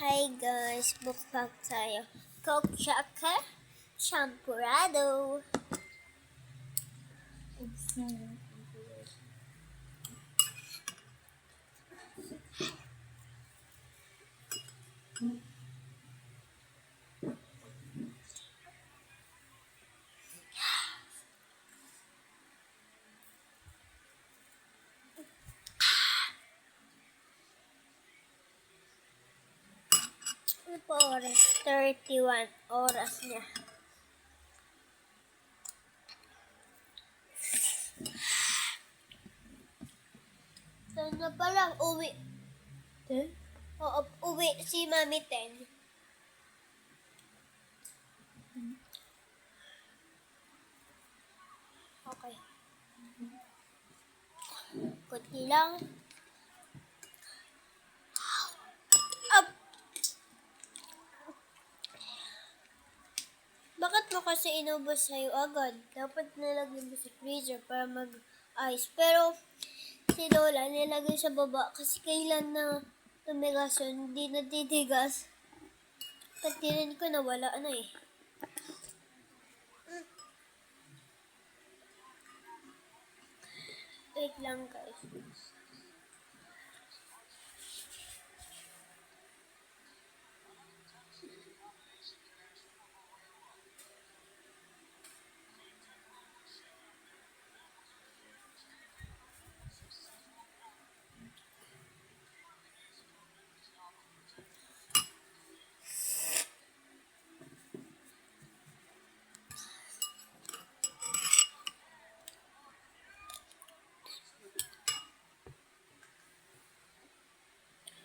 Hi guys, mukbang tayo. Coke tsaka champurado. Ano po oras? 31 oras niya. Saan na pala? Uwi. 10? Oo, uwi si Mami 10. Okay. Kunti lang. Up! Bakit mo kasi inubos sa'yo agad? Dapat nilagyan mo sa freezer para mag-ice. Pero si Lola nilagay sa baba kasi kailan na tumigas yun, hindi natitigas. Katinin ko na wala na eh. Wait lang guys.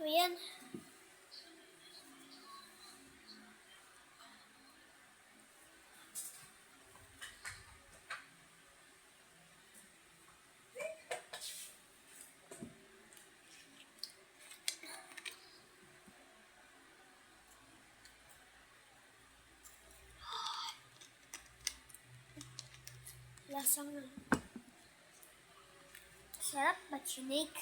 So yan. Lasang sarap but unique.